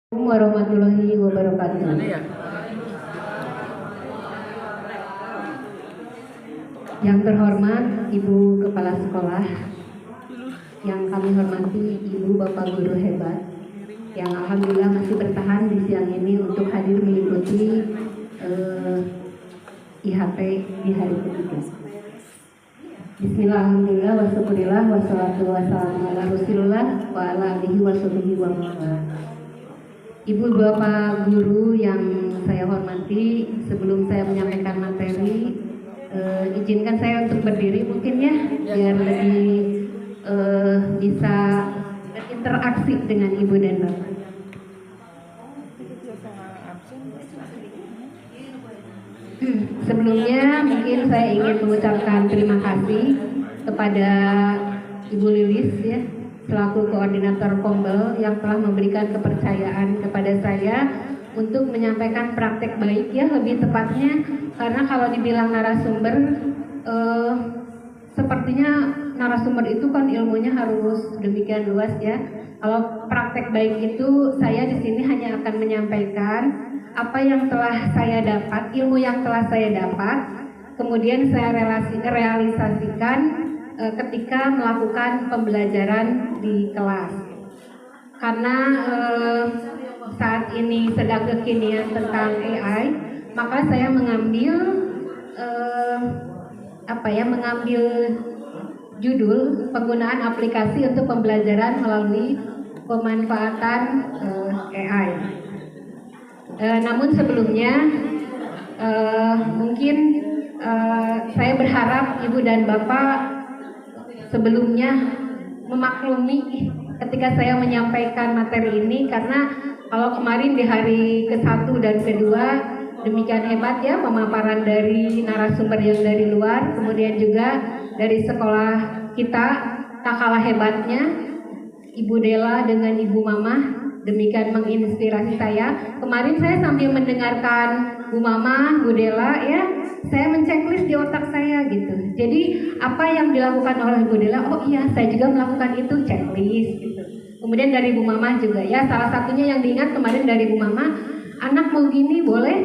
Warahmatullahi wabarakatuh. Yang terhormat Ibu Kepala Sekolah, yang kami hormati Ibu Bapak Guru hebat, yang alhamdulillah masih bertahan di siang ini untuk hadir mengikuti IHP di hari ketiga. Bismillah, alhamdulillah, wasyukurillah, wassalatu wassalamu ala rasulillah wa ala alihi washabihi wa man. Ibu Bapak Guru yang saya hormati, sebelum saya menyampaikan materi, izinkan saya untuk berdiri mungkin ya, biar lebih bisa berinteraksi dengan Ibu dan Bapak. Sebelumnya mungkin saya ingin mengucapkan terima kasih kepada Ibu Lilis ya, selaku koordinator Kombel yang telah memberikan kepercayaan kepada saya untuk menyampaikan praktek baik ya, lebih tepatnya karena kalau dibilang narasumber sepertinya narasumber itu kan ilmunya harus demikian luas ya. Kalau praktek baik itu saya di sini hanya akan menyampaikan apa yang telah saya dapat, ilmu yang telah saya dapat, kemudian saya realisasikan ketika melakukan pembelajaran di kelas. Karena saat ini sedang kekinian tentang AI, maka saya mengambil mengambil judul penggunaan aplikasi untuk pembelajaran melalui pemanfaatan AI. Namun sebelumnya mungkin saya berharap Ibu dan Bapak sebelumnya memaklumi ketika saya menyampaikan materi ini, karena kalau kemarin di hari ke-1 dan ke-2 demikian hebat ya pemaparan dari narasumber yang dari luar, kemudian juga dari sekolah kita tak kalah hebatnya Ibu Dela dengan Ibu Mama, demikian menginspirasi saya. Kemarin saya sambil mendengarkan Bu Mama, Bu Dela ya, saya menceklis di otak saya gitu. Jadi apa yang dilakukan oleh Bu Dela, oh iya saya juga melakukan itu, checklist gitu. Kemudian dari Bu Mama juga ya, salah satunya yang diingat kemarin dari Bu Mama, anak mau gini boleh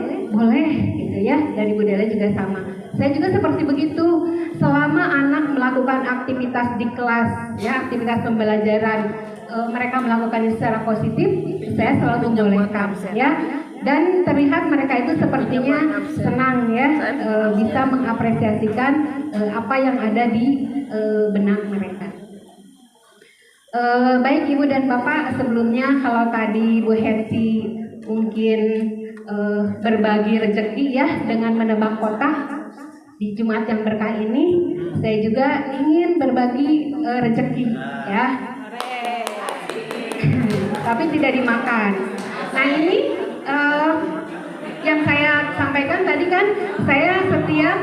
gitu ya. Dari Bu Dela juga sama. Saya juga seperti begitu. Selama anak melakukan aktivitas di kelas ya, aktivitas pembelajaran, mereka melakukannya secara positif, saya selalu membolehkan ya. Dan terlihat mereka itu sepertinya senang ya, bisa mengapresiasikan apa yang ada di benak mereka. Baik Ibu dan Bapak, sebelumnya kalau tadi Bu Hetty mungkin berbagi rezeki ya dengan menebak kotak di Jumat yang berkah ini, saya juga ingin berbagi rezeki ya, tapi tidak dimakan. Nah ini yang saya sampaikan tadi kan, saya setiap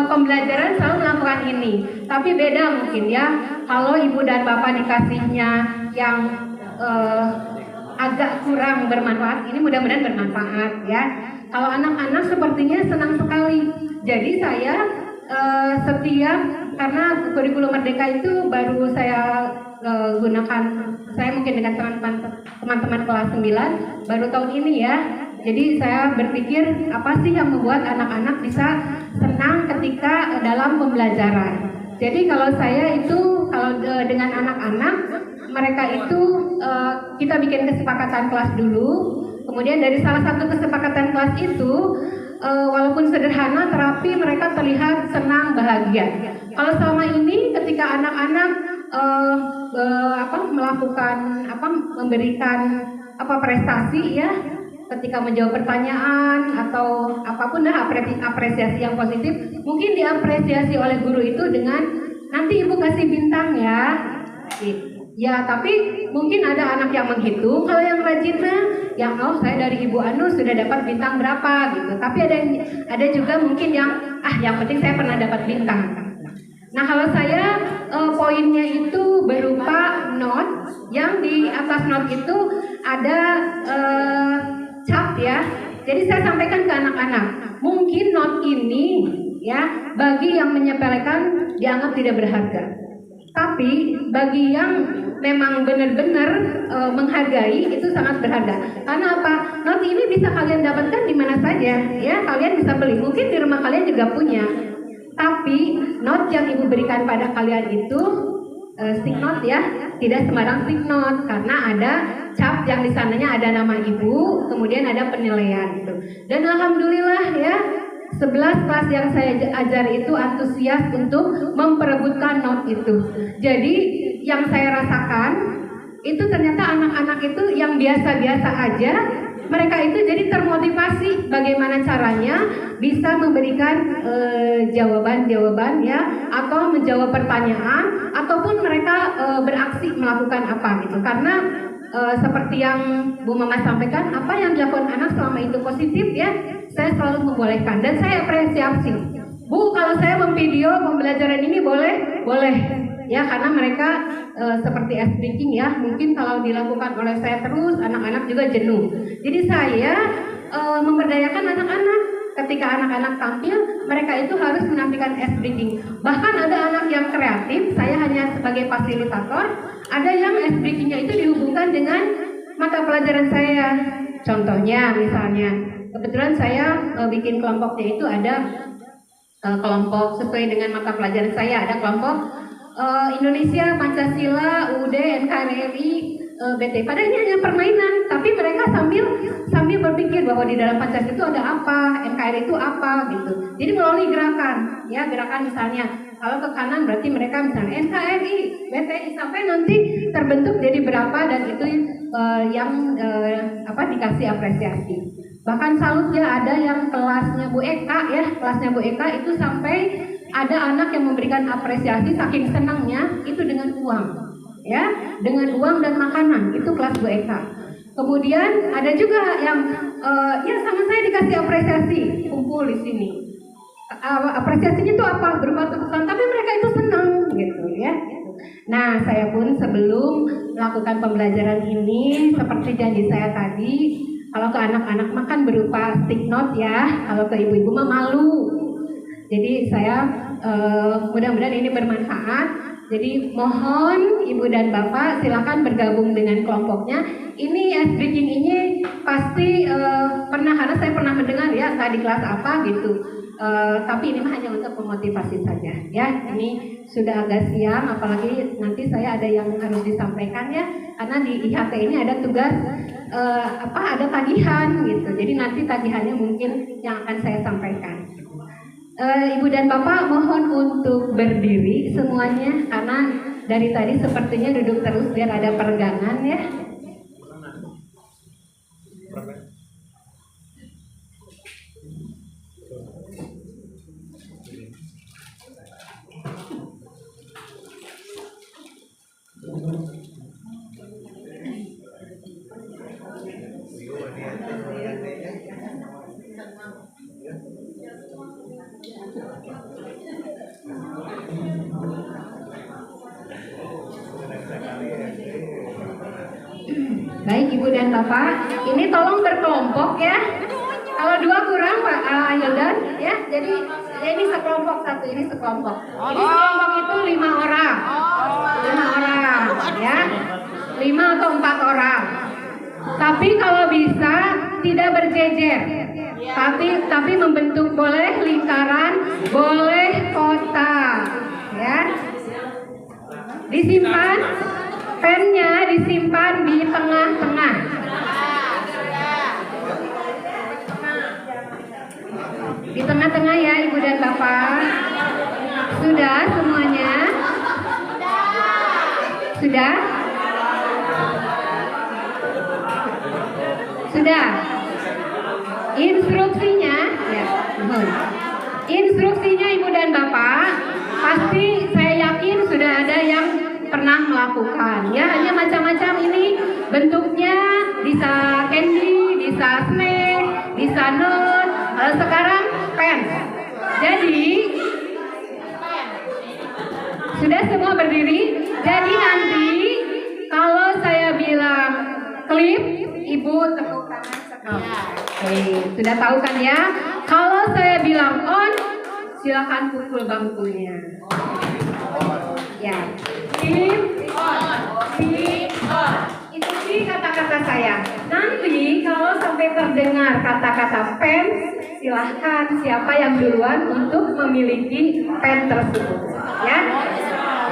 pembelajaran selalu melakukan ini, tapi beda mungkin ya kalau Ibu dan Bapak dikasihnya yang agak kurang bermanfaat. Ini mudah-mudahan bermanfaat ya. Kalau anak-anak sepertinya senang sekali. Jadi saya setiap, karena kurikulum Merdeka itu baru saya gunakan, saya mungkin dengan teman-teman kelas 9 baru tahun ini ya. Jadi saya berpikir apa sih yang membuat anak-anak bisa senang ketika dalam pembelajaran. Jadi kalau saya itu, kalau dengan anak-anak, mereka itu kita bikin kesepakatan kelas dulu. Kemudian dari salah satu kesepakatan kelas itu, walaupun sederhana, tetapi mereka terlihat senang, bahagia. Kalau selama ini ketika anak-anak memberikan prestasi ya, ketika menjawab pertanyaan atau apapun dah apresiasi yang positif, mungkin diapresiasi oleh guru itu dengan nanti Ibu kasih bintang ya. Ya, tapi mungkin ada anak yang menghitung, kalau yang rajin yang saya dari Ibu Anu sudah dapat bintang berapa gitu. Tapi ada juga mungkin yang yang penting saya pernah dapat bintang. Nah, kalau saya poinnya itu berupa not, yang di atas not itu ada cap ya. Jadi saya sampaikan ke anak-anak, mungkin not ini ya bagi yang menyepelekan dianggap tidak berharga. Tapi bagi yang memang benar-benar menghargai itu sangat berharga. Karena apa? Not ini bisa kalian dapatkan di mana saja, ya. Kalian bisa beli. Mungkin di rumah kalian juga punya. Tapi not yang ibu berikan pada kalian itu stick note ya, tidak sembarang stick note karena ada cap yang di sananya ada nama ibu, kemudian ada penilaian gitu. Dan alhamdulillah ya, 11 kelas yang saya ajar itu antusias untuk memperebutkan not itu. Jadi yang saya rasakan itu ternyata anak-anak itu yang biasa-biasa aja, mereka itu jadi termotivasi bagaimana caranya bisa memberikan jawaban-jawaban ya, atau menjawab pertanyaan, ataupun mereka beraksi melakukan apa gitu. Karena seperti yang Bu Mama sampaikan, apa yang dilakukan anak selama itu positif ya, saya selalu membolehkan dan saya apresiasi. Bu, kalau saya memvideo pembelajaran ini boleh ya, karena mereka seperti ice breaking ya, mungkin kalau dilakukan oleh saya terus anak-anak juga jenuh. Jadi saya memberdayakan anak-anak. Ketika anak-anak tampil, mereka itu harus menampilkan ice breaking. Bahkan ada anak yang kreatif, saya hanya sebagai fasilitator. Ada yang ice breakingnya itu dihubungkan dengan mata pelajaran saya. Contohnya misalnya, kebetulan saya bikin kelompoknya itu ada kelompok sesuai dengan mata pelajaran saya. Ada kelompok Indonesia, Pancasila, UUD, NKRI, BT. Padahal ini hanya permainan, tapi mereka sambil berpikir bahwa di dalam Pancasila itu ada apa, NKRI itu apa gitu. Jadi melalui gerakan, ya gerakan misalnya kalau ke kanan berarti mereka misalnya NKRI, BTI, sampai nanti terbentuk jadi berapa dan itu yang dikasih apresiasi. Bahkan salutnya ada yang kelasnya Bu Eka ya, kelasnya Bu Eka itu sampai ada anak yang memberikan apresiasi saking senangnya itu dengan uang, ya, dengan uang dan makanan. Itu kelas Bu Eka. Kemudian ada juga yang ya sama saya dikasih apresiasi, kumpul di sini. Apresiasinya itu apa? Berupa tulisan, tapi mereka itu senang gitu ya. Nah, saya pun sebelum melakukan pembelajaran ini seperti janji saya tadi, kalau ke anak-anak makan berupa stick note ya, kalau ke ibu-ibu mah malu. Jadi saya mudah-mudahan ini bermanfaat. Jadi mohon ibu dan bapak silakan bergabung dengan kelompoknya. Ini ice breaking ini pasti pernah, karena saya pernah mendengar ya entah di kelas apa gitu. Tapi ini mah hanya untuk memotivasi saja ya. Ini sudah agak siang, apalagi nanti saya ada yang harus disampaikan ya. Karena di IHT ini ada tugas ada tagihan gitu. Jadi nanti tagihannya mungkin yang akan saya sampaikan. Ibu dan Bapak mohon untuk berdiri semuanya karena dari tadi sepertinya duduk terus biar ada peregangan ya. Baik Ibu dan Bapak, ini tolong berkelompok ya. Kalau dua kurang Pak Ayudan ya. Jadi ini sekelompok satu, ini sekelompok. Jadi sekelompok itu 5 orang. 5 orang ya. 5 atau 4 orang. Tapi kalau bisa tidak berjejer. Tapi membentuk, boleh lingkaran, boleh kotak ya. Disimpan, pennya disimpan di tengah-tengah. Di tengah-tengah ya Ibu dan Bapak. Sudah semuanya? Sudah? Sudah? Instruksinya ya, instruksinya Ibu dan Bapak pasti saya yakin sudah ada yang pernah melakukan ya. Hanya macam-macam ini bentuknya, bisa candy, bisa snack, bisa note, sekarang pen. Jadi sudah semua berdiri. Jadi nanti kalau saya bilang klip, Ibu tepuk tangan sekali. Oke, sudah tahu kan ya? Kalau saya bilang on, silakan pukul bangkunya. Ya. Keep on. Keep on. Ikuti kata-kata saya. Nanti kalau sampai terdengar kata-kata pen, silahkan siapa yang duluan untuk memiliki pen tersebut. Ya.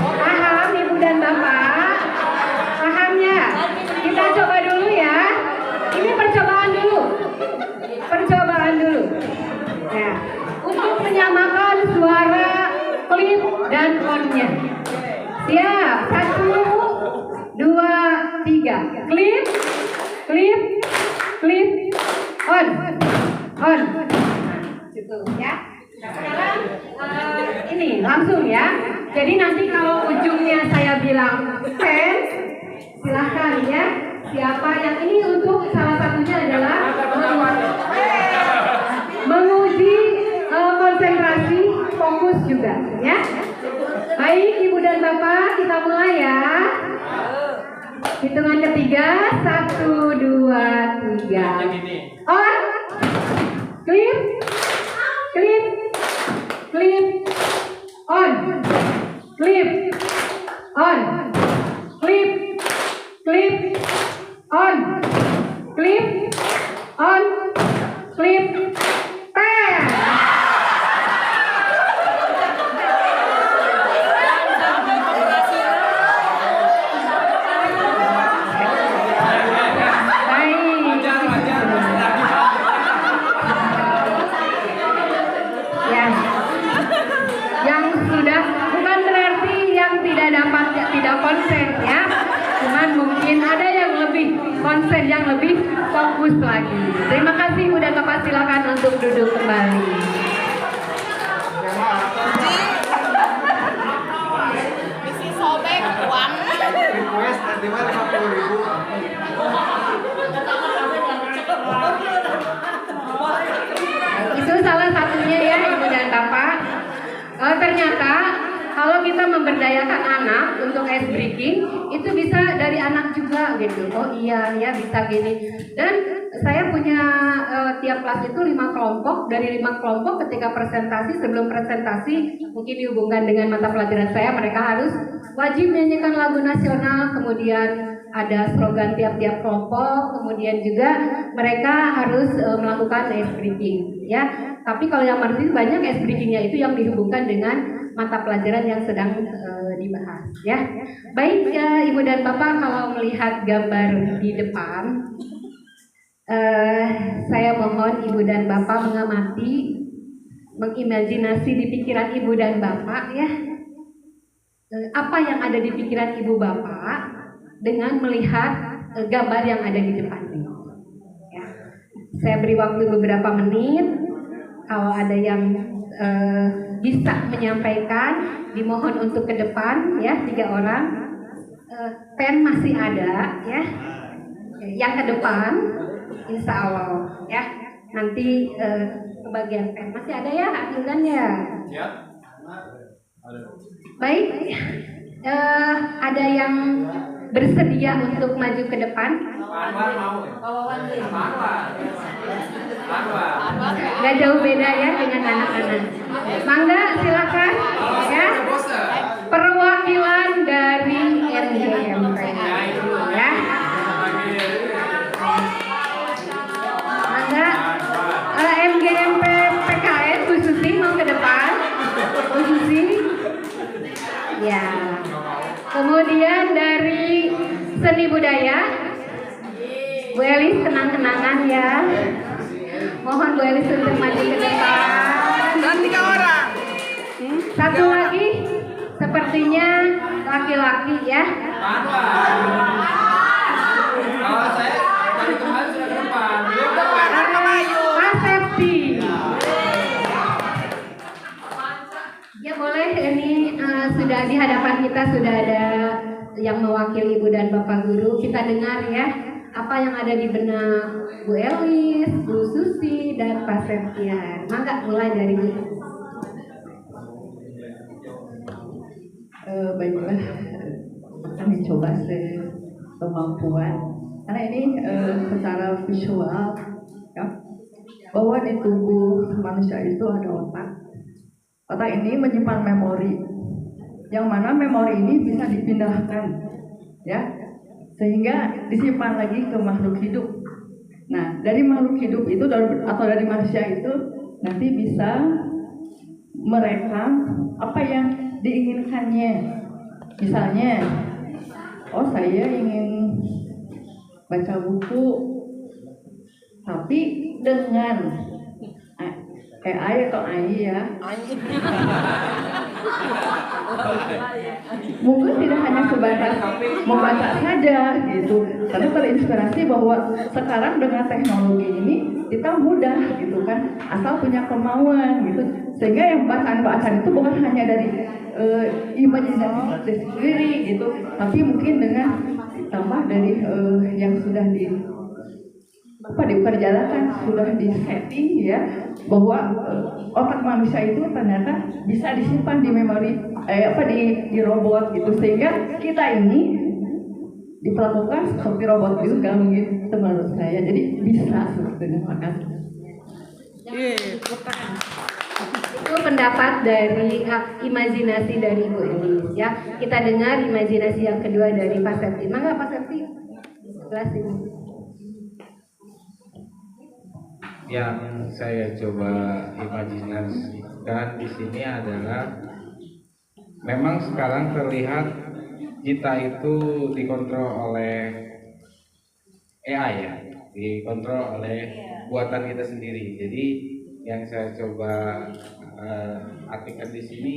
Paham Ibu dan Bapak? Paham ya? Kita coba dulu ya. Ini percobaan dulu. Percobaan dulu. Ya. Untuk menyamakan suara klip dan on-nya. Siap. 1, 2, 3. Klip, klip, klip, on, on. Gitu ya. Sekarang ini langsung ya. Jadi nanti kalau ujungnya saya bilang pen, silahkan ya. Siapa yang ini untuk salah satunya adalah menguji konsentrasi, fokus juga ya. Baik Ibu dan Bapak, kita mulai ya. Hitungan ketiga, 1, 2, 3. On, klip, klip, klip, on, klip, on, klip, klip, on, klip, on, klip, pen. Tidak konsen ya, cuman mungkin ada yang lebih konsen, yang lebih fokus lagi. Terima kasih udah Bapak, silakan untuk duduk kembali. Isi sobek uang. Request nanti mah 50.000. Itu salah satunya ya Ibu dan Bapak. Ternyata kalau kita memberdayakan anak untuk ice breaking, itu bisa dari anak juga gitu. Oh iya ya, bisa gini. Dan saya punya tiap kelas itu 5 kelompok. Dari 5 kelompok ketika presentasi, sebelum presentasi mungkin dihubungkan dengan mata pelajaran saya, mereka harus wajib menyanyikan lagu nasional, kemudian ada slogan tiap-tiap kelompok, kemudian juga mereka harus melakukan ice breaking ya. Tapi kalau yang martir banyak ice breakingnya itu yang dihubungkan dengan mata pelajaran yang sedang dibahas ya. Baik Ibu dan Bapak, kalau melihat gambar di depan, saya mohon Ibu dan Bapak mengamati, mengimajinasi di pikiran Ibu dan Bapak ya, apa yang ada di pikiran Ibu Bapak dengan melihat gambar yang ada di depan ini. Ya. Saya beri waktu beberapa menit. Kalau ada yang bisa menyampaikan, dimohon untuk ke depan ya, 3 orang. Pen masih ada ya, yang ke depan insya Allah ya. Nanti ke bagian pen masih ada ya, ambilkan ya. Baik, ada yang bersedia untuk maju ke depan? Gak jauh beda ya dengan anak-anak. Mangga silakan ya. Perwakilan dari NGMP ya. Mangga MGMP PKN Bu Susi mau ke depan. Bu Susi. Ya. Kemudian dari seni budaya Bu Elis, kenang-kenangan ya. Mohon Bu Elis untuk maju ke depan. Dan 3 orang. Satu lagi, sepertinya laki-laki ya. Kalau saya dari kemarin sudah ke depan. Mas Septi. Ya boleh, ini sudah di hadapan kita sudah ada yang mewakili Ibu dan Bapak Guru. Kita dengar ya, apa yang ada di benak Bu Elis, Bu Susi, dan Pak Septian. Mangga mulai dari Bu. Baiklah, kami coba sekemampuan karena ini secara visual ya, bahwa di tubuh manusia itu ada otak. Otak ini menyimpan memori yang mana memori ini bisa dipindahkan, ya, sehingga disimpan lagi ke makhluk hidup. Nah, dari makhluk hidup itu atau dari manusia itu nanti bisa merekam apa yang diinginkannya. Misalnya, oh saya ingin baca buku, tapi dengan AI atau AI ya. Mungkin tidak hanya sebatas membaca saja gitu, karena terinspirasi bahwa sekarang dengan teknologi ini kita mudah gitu kan, asal punya kemauan gitu, sehingga yang bacaan-bacaan itu bukan hanya dari imajinasi sendiri gitu, tapi mungkin dengan tambah dari yang sudah diperjalankan, sudah di setting ya, bahwa otak manusia itu ternyata bisa disimpan di memori di robot gitu, sehingga kita ini diperlakukan seperti robot juga mungkin, itu menurut saya. Jadi bisa seperti itu. Makasih. Itu pendapat dari imajinasi dari Bu Elis ya. Kita dengar imajinasi yang kedua dari Pak Septi. Mangga Pak Septi, sebelah sini. Yang saya coba imajinasikan di sini adalah memang sekarang terlihat kita itu dikontrol oleh AI ya, dikontrol oleh buatan kita sendiri. Jadi yang saya coba artikan di sini,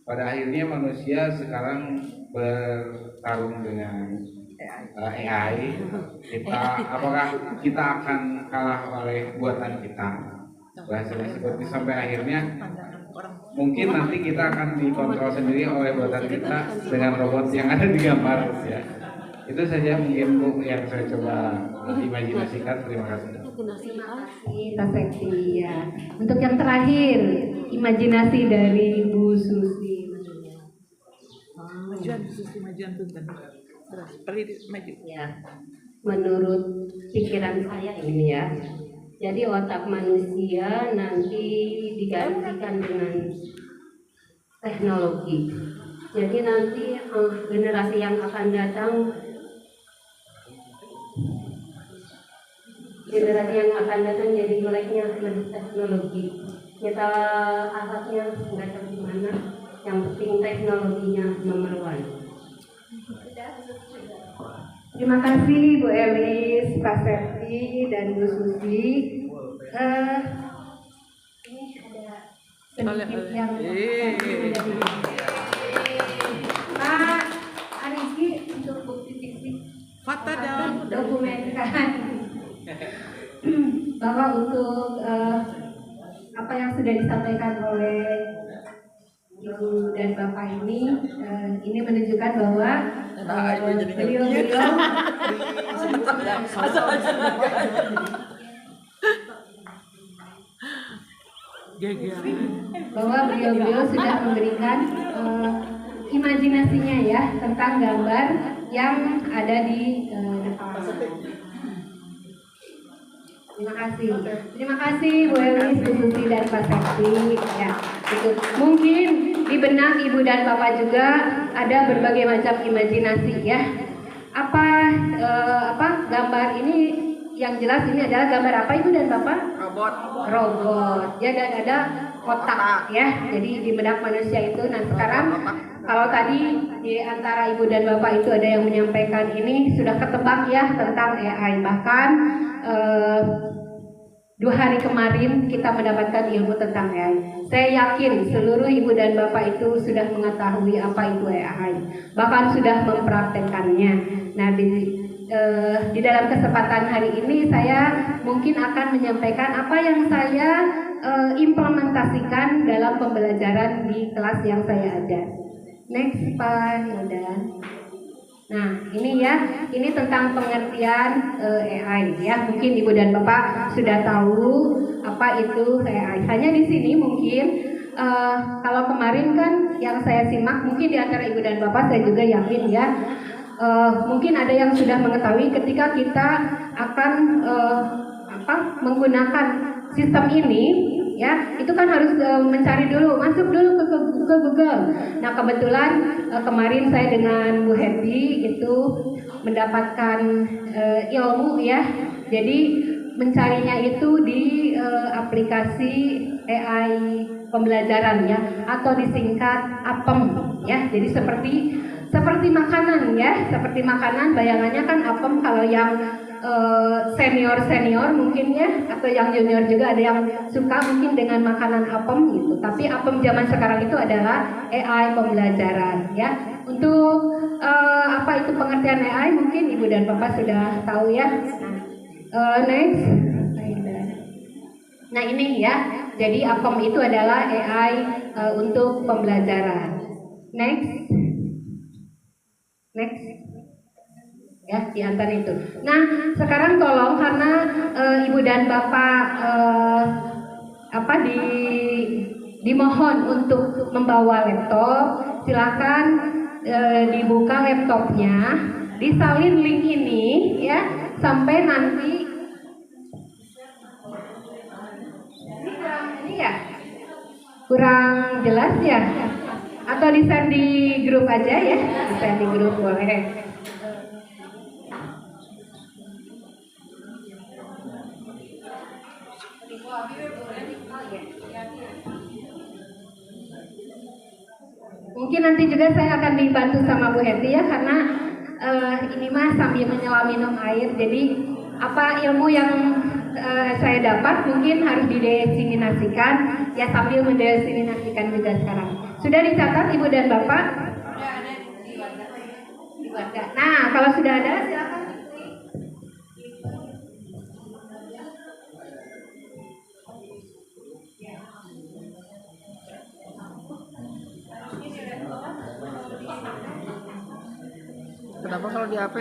pada akhirnya manusia sekarang bertarung dengan AI. Apakah kita akan kalah oleh buatan kita? Bahasanya seperti sampai akhirnya mungkin nanti kita akan dikontrol sendiri oleh buatan kita dengan robot yang ada di gambar ya. Itu saja mungkin Bu yang saya coba imajinasikan. Terima kasih. Terima kasih Pak Septi ya. Untuk yang terakhir, imajinasi dari Bu Susi. Majuan Susi, majuan Punten. Terus maju. Ya, menurut pikiran saya ini ya, jadi otak manusia nanti digantikan dengan teknologi. Jadi nanti generasi yang akan datang, jadi meleknya lebih teknologi. Kita alatnya nggak tahu gimana, yang penting teknologinya memerlukan. Terima kasih Bu Elis, Pak Septi, dan Bu Susi. Ini ada sedikit yang Pak Ariki untuk bukti fisik Foto dong. dokumenkan bahwa untuk apa yang sudah disampaikan oleh Ibu dan Bapak ini menunjukkan bahwa beliau sudah memberikan imajinasinya ya tentang gambar yang ada di depan. Terima kasih Bu Elis, Bu Susi, dan Pak Septi ya. Itu mungkin di benak Ibu dan Bapak juga ada berbagai macam imajinasi ya. Apa gambar ini, yang jelas ini adalah gambar apa Ibu dan Bapak? Robot ya, dan ada kotak ya. Jadi di benak manusia itu. Nah sekarang kalau tadi di antara Ibu dan Bapak itu ada yang menyampaikan ini sudah ketebak ya tentang AI. Bahkan 2 hari kemarin kita mendapatkan ilmu tentang AI. Saya yakin seluruh Ibu dan Bapak itu sudah mengetahui apa itu AI, bahkan sudah mempraktekkannya. Nah di dalam kesempatan hari ini saya mungkin akan menyampaikan apa yang saya implementasikan dalam pembelajaran di kelas yang saya ajar. Next Pak Hilda. Nah ini ya, ini tentang pengertian AI ya. Mungkin Ibu dan Bapak sudah tahu apa itu AI. Hanya di sini mungkin kalau kemarin kan yang saya simak, mungkin di antara Ibu dan Bapak saya juga yakin ya, mungkin ada yang sudah mengetahui ketika kita akan menggunakan sistem ini ya itu kan harus mencari dulu, masuk dulu ke Google. Nah kebetulan kemarin saya dengan Bu Happy itu mendapatkan ilmu ya, jadi mencarinya itu di aplikasi AI pembelajaran ya, atau disingkat APEM ya. Jadi seperti makanan ya, seperti makanan, bayangannya kan APEM kalau yang senior mungkin ya, atau yang junior juga ada yang suka mungkin dengan makanan APEM gitu. Tapi APEM zaman sekarang itu adalah AI pembelajaran ya. Untuk apa itu pengertian AI mungkin Ibu dan Bapak sudah tahu ya. Next. Nah ini ya, jadi APEM itu adalah AI untuk pembelajaran. Next. Ya, di antara itu. Nah, sekarang tolong karena Ibu dan Bapak dimohon untuk membawa laptop, silakan dibuka laptopnya, disalin link ini ya, sampai nanti ini ya kurang jelas ya, atau di-share di grup aja ya, di-share di grup boleh. Mungkin nanti juga saya akan dibantu sama Bu Hetty ya, karena ini mah sambil menyelam minum air, jadi apa ilmu yang saya dapat mungkin harus didiseminasikan ya, sambil mendiseminasikan juga sekarang. Sudah dicatat Ibu dan Bapak? Sudah ada di warga. Nah kalau sudah ada silakan. Kenapa kalau di HP?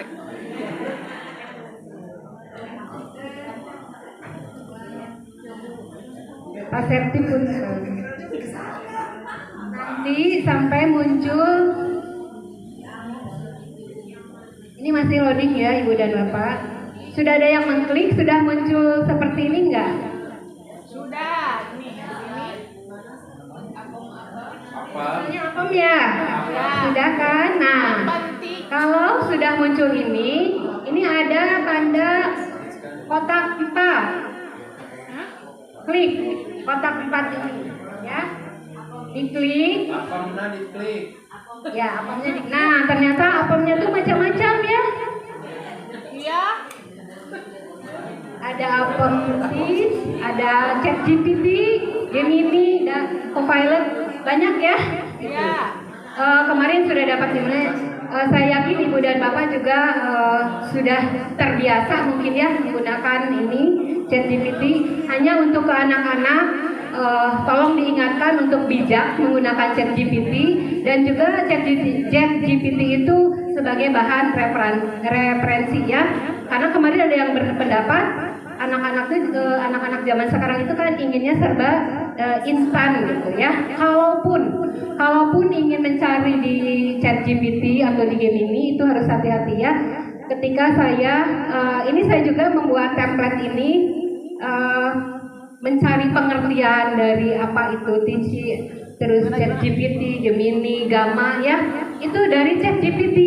Aseptif pun nanti sampai muncul. Ini masih loading ya Ibu dan Bapak. Sudah ada yang mengklik, sudah muncul seperti ini enggak? Sudah. Ini apa? Ya. Sudah kan? Nah, kalau sudah muncul ini ada tanda kotak 4. Klik kotak 4 ini ya. Diklik. Apemnya diklik. Ya, apemnya diklik. Nah, ternyata apemnya tuh macam-macam ya. Iya. Ada apem Sis, ada ChatGPT, Gemini, dan Copilot, banyak ya. Iya. Kemarin sudah dapat di mana? Saya yakin Ibu dan Bapak juga sudah terbiasa mungkin ya menggunakan ini ChatGPT. Hanya untuk ke anak-anak, tolong diingatkan untuk bijak menggunakan ChatGPT, dan juga ChatGPT itu sebagai bahan referensi ya. Karena kemarin ada yang berpendapat anak-anak zaman sekarang itu kan inginnya serba instan gitu ya. Kalaupun ingin mencari di ChatGPT atau di Gemini itu harus hati-hati ya. Ketika saya juga membuat template ini, mencari pengertian dari apa itu Tici, terus ChatGPT, Gemini, Gamma ya, itu dari ChatGPT.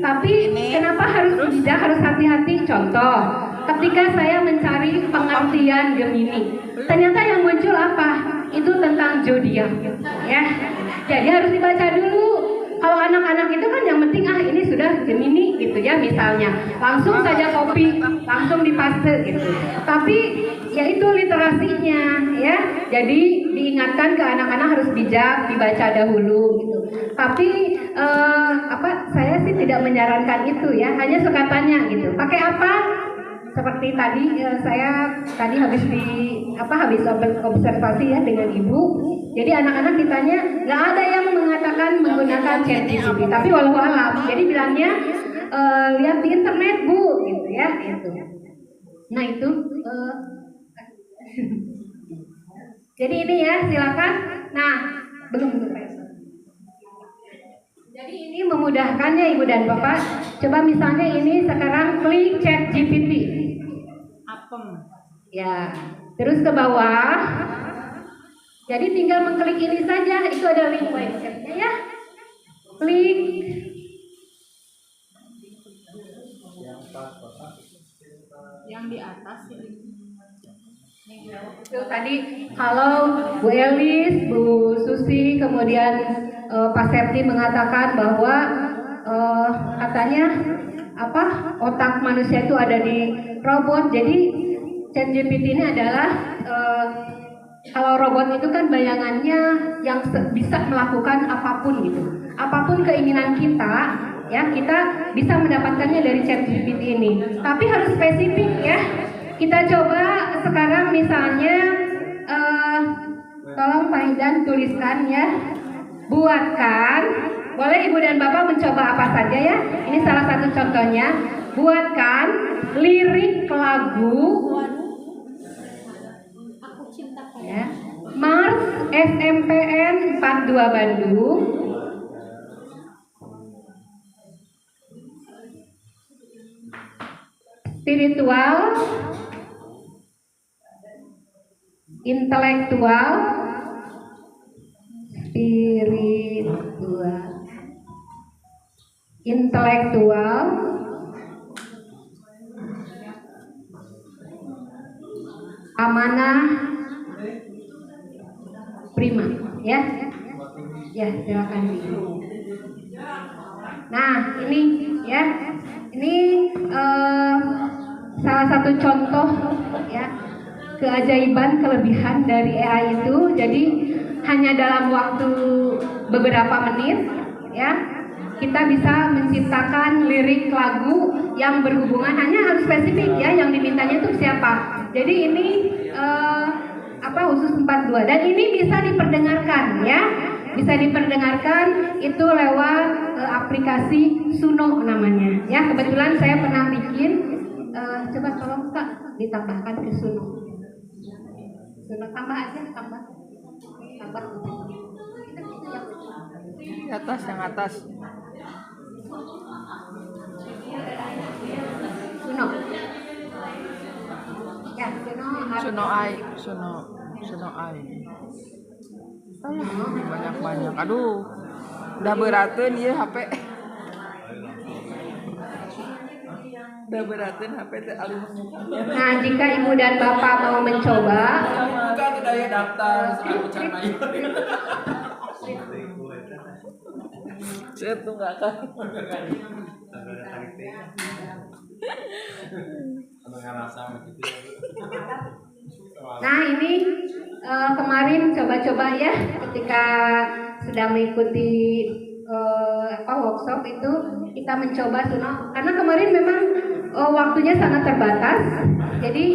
Tapi kenapa harus hati-hati? Contoh, ketika saya mencari pengertian Gemini, ternyata yang muncul apa? Itu tentang zodiak ya. Jadi harus dibaca dulu. Kalau anak-anak itu kan yang penting ini sudah Gemini gitu ya, misalnya langsung saja copy, langsung dipaste gitu. Tapi ya itu literasinya ya. Jadi diingatkan ke anak-anak harus bijak, dibaca dahulu gitu. Tapi saya sih tidak menyarankan itu ya, hanya suka tanya gitu. Pakai apa? Seperti tadi saya habis observasi ya dengan Ibu. Jadi anak-anak ditanya, nggak ada yang mengatakan menggunakan ChatGPT, tapi walau alam. Jadi bilangnya lihat di internet Bu, gitu ya. Gitu. Nah itu. Jadi ini ya, silakan. Nah, belum. Jadi ini memudahkannya Ibu dan Bapak. Coba misalnya ini sekarang klik ChatGPT. Ya, terus ke bawah Jadi tinggal mengklik ini saja, itu ada link websitenya ya. Klik. Yang di atas ya. Itu tadi kalau Bu Elis, Bu Susi, kemudian Pak Septi mengatakan bahwa katanya otak manusia itu ada di robot. Jadi ChatGPT ini adalah kalau robot itu kan bayangannya yang bisa melakukan apapun gitu, apapun keinginan kita, ya kita bisa mendapatkannya dari ChatGPT ini. Tapi harus spesifik ya. Kita coba sekarang misalnya, tolong Pak Hidan tuliskan ya, buatkan. Boleh Ibu dan Bapak mencoba apa saja ya. Ini salah satu contohnya. Buatkan lirik lagu ya, Mars SMPN 42 Bandung. Spiritual, intelektual, amanah, prima, ya, ya silakan. Nah ini ya, ini salah satu contoh ya keajaiban kelebihan dari AI itu. Jadi hanya dalam waktu beberapa menit ya kita bisa menciptakan lirik lagu yang berhubungan, hanya harus spesifik ya yang dimintanya itu siapa. Jadi ini khusus 42 dan ini bisa diperdengarkan ya, bisa diperdengarkan itu lewat aplikasi Suno namanya ya. Kebetulan saya pernah bikin, coba tolong Kak ditambahkan ke Suno, tambah aja, tambah. Di atas, yang atas. Suno. Ya, Suno AI. Banyak. Aduh, udah beratin ya HP. Udah beratin HP teh alih. Nah, jika Ibu dan Bapak mau mencoba, buka daya daftar acan main. Saya tuh enggak akan. Nah ini kemarin coba-coba ya ketika sedang mengikuti workshop itu kita mencoba Suno, karena kemarin memang waktunya sangat terbatas. Jadi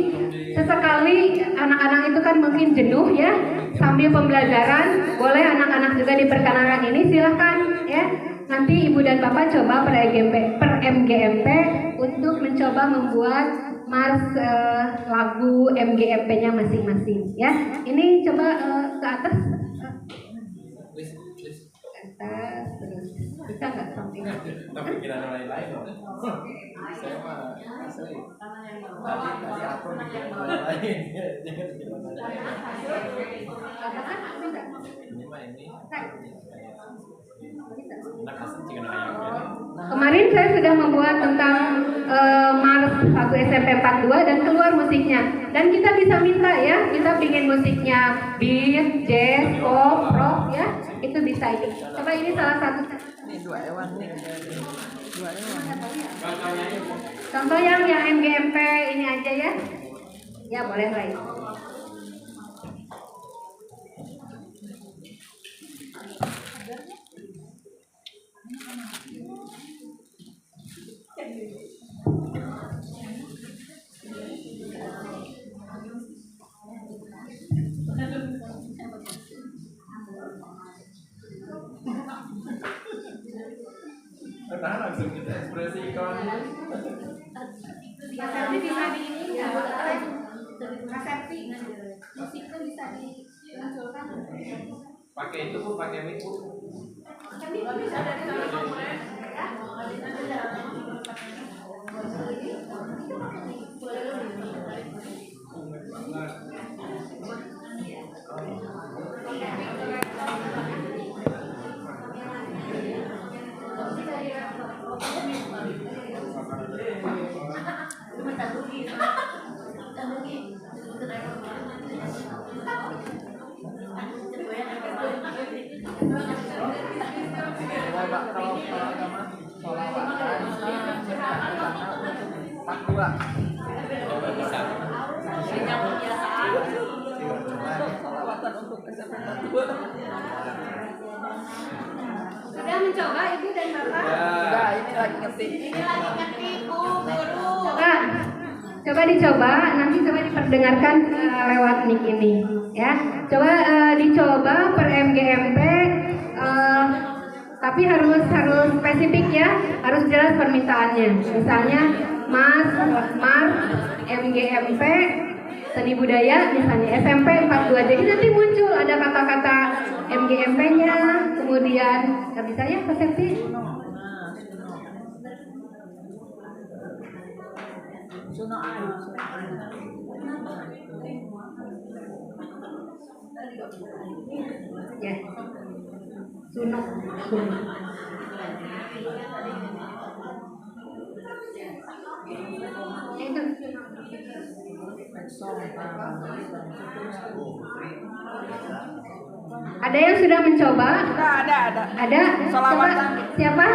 sesekali anak-anak itu kan mungkin jenuh ya sambil pembelajaran. Boleh anak-anak juga diperkenalkan ini, silahkan ya. Nanti Ibu dan Bapak coba per MGMP untuk mencoba membuat Mars lagu MGMP-nya masing-masing ya. Ini coba ke atas. Atas terus. Bisa nggak sampai? Tapi kira lain-lain loh. Saya mah asli. Tadi aku mikir lain. Jangan gimana. Ini mah ini. Kemarin saya sudah membuat tentang Mars lagu SMP 42 dan keluar musiknya. Dan kita bisa minta ya, kita pingin musiknya beat, jazz, pop, rock ya, itu bisa ini. Coba ini salah satu. Ini dua hewan nih. Contoh yang MGMP ini aja ya. Ya boleh lah ya. Tahan langsung kita ekspresi kawan. Resepsi bisa di ini ya, resepsi musik itu bisa dimunculkan. Pakai itu pun pakai mic. Kami bisa dari dalam komponen ya. 2. Salawatan untuk SMP 42. Sudah mencoba Ibu dan Bapak? Sudah, ini lagi ngetik. Nah, coba dicoba, nanti coba diperdengarkan lewat mic ini, ya. Coba dicoba per MGMP, tapi harus spesifik ya, harus jelas permintaannya. Misalnya Mas, Mar, MGMP, Seni Budaya, misalnya SMP 42. Jadi nanti muncul ada kata-kata MGMP-nya, kemudian nggak bisa ya persepsi. Ya, Suno. Ada yang sudah mencoba? Ada. Ada? Salawatan. Coba, siapa?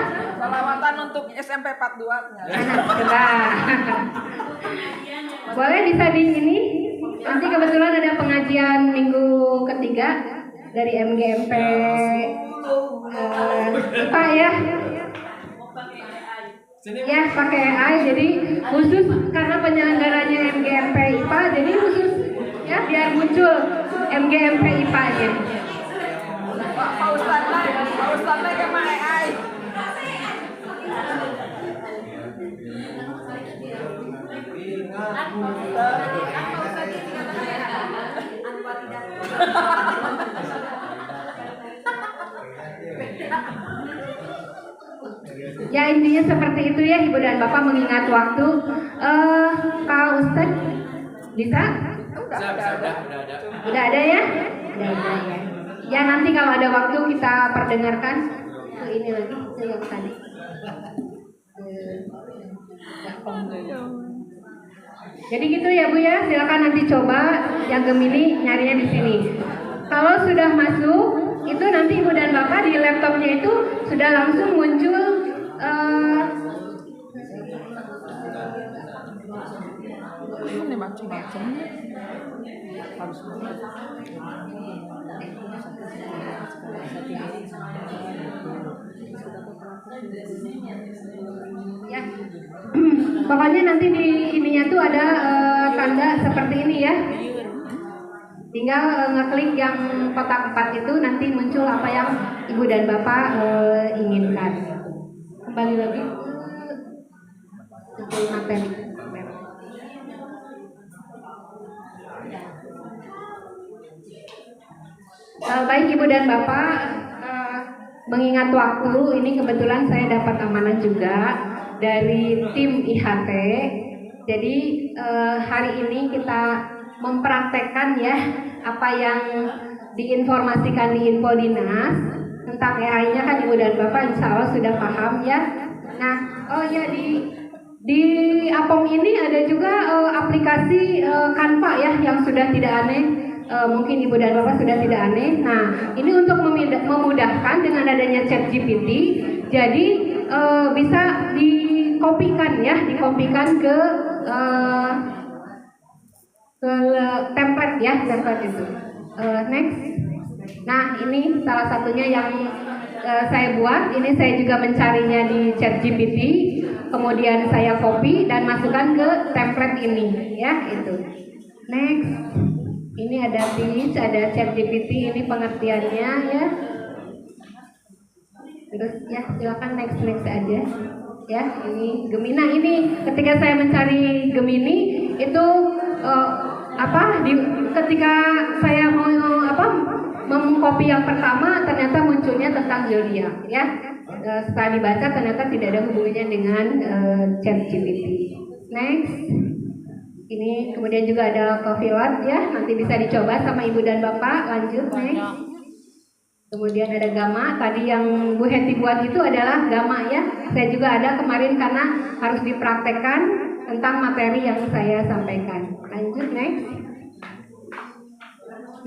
Salawatan untuk SMP 42. Nah, boleh bisa di ini. Nanti kebetulan ada pengajian minggu ketiga dari MGMP IPA ya. Ya pakai AI, jadi khusus karena penyelenggaranya MGMP IPA, jadi khusus ya biar muncul MGMP IPA-nya. Pak Ustadz sama AI. Ya intinya seperti itu ya Ibu dan Bapak, mengingat waktu. Pak Ustadz bisa? Udah ada ya? Udah ya. Ya nanti kalau ada waktu kita perdengarkan ke ini lagi, ke yang tadi. Jadi gitu ya Bu ya, silakan nanti coba yang Gemini nyarinya di sini. Kalau sudah masuk, itu nanti Ibu dan Bapak di laptopnya itu sudah langsung muncul Ini macam-macam. Harus ya. Pokoknya nanti di ininya tuh ada tanda seperti ini ya. Tinggal ngeklik yang kotak 4 itu, nanti muncul apa yang Ibu dan Bapak inginkan. Kembali lagi ke materi. Baik Ibu dan Bapak, mengingat waktu, ini kebetulan saya dapat amanah juga dari tim IHT. Jadi hari ini kita mempraktekkan ya apa yang diinformasikan di Info Dinas tentang AI-nya kan Ibu dan Bapak insya Allah sudah paham ya. Nah, oh ya di Apong ini ada juga aplikasi Canva ya yang sudah tidak aneh. Mungkin Ibu dan Bapak sudah tidak aneh. Nah, ini untuk memudahkan dengan adanya ChatGPT, jadi bisa dikopikan ya, dikopikan ke template ya, template itu. Next. Nah, ini salah satunya yang saya buat. Ini saya juga mencarinya di ChatGPT, kemudian saya copy dan masukkan ke template ini ya, itu. Next. Ini ada Teach, ada ChatGPT, ini pengertiannya ya. Terus ya silakan next aja. Ya, ini Gemini. Nah, ini ketika saya mencari Gemini itu ketika saya mau mengcopy yang pertama ternyata munculnya tentang zodiak ya. Setelah dibaca ternyata tidak ada hubungannya dengan ChatGPT. Next. Ini kemudian juga ada Copilot ya, nanti bisa dicoba sama Ibu dan Bapak. Lanjut next. Kemudian ada Gamma, tadi yang Bu Heti buat itu adalah Gamma ya. Saya juga ada kemarin karena harus dipraktekkan tentang materi yang saya sampaikan. Lanjut next.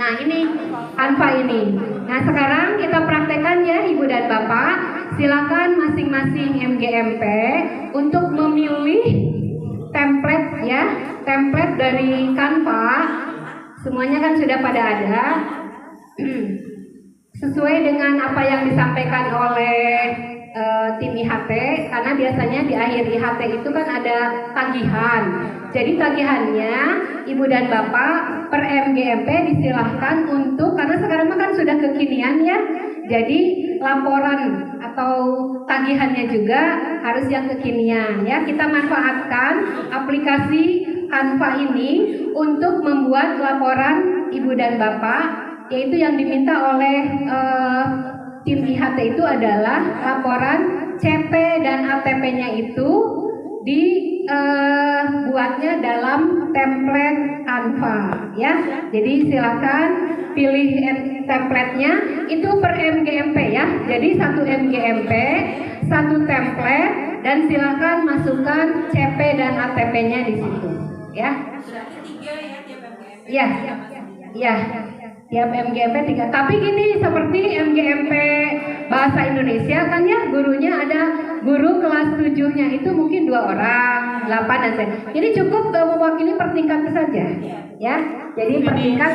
Nah ini Canva ini. Nah sekarang kita praktekkan ya Ibu dan Bapak. Silakan masing-masing MGMP untuk memilih template ya, template dari Canva. Semuanya kan sudah pada ada. Sesuai dengan apa yang disampaikan oleh tim IHT, karena biasanya di akhir IHT itu kan ada tagihan. Jadi tagihannya Ibu dan Bapak per MGMP disilahkan untuk, karena sekarang kan sudah kekinian ya, jadi laporan atau tagihannya juga harus yang kekinian ya. Kita manfaatkan aplikasi Canva ini untuk membuat laporan Ibu dan Bapak, yaitu yang diminta oleh tim IHT itu adalah laporan CP dan ATP-nya itu dibuatnya dalam template Canva ya. Jadi silakan pilih template-nya itu per MGMP ya. Jadi 1 MGMP, 1 template, dan silakan masukkan CP dan ATP-nya di situ ya. Ya, ya. Tiap MGMP 3. Tapi gini, seperti MGMP Bahasa Indonesia kan ya, gurunya ada guru kelas 7-nya itu mungkin 2 orang, 8 dan sebagainya. Jadi cukup mewakili per tingkat saja ya. Jadi per tingkat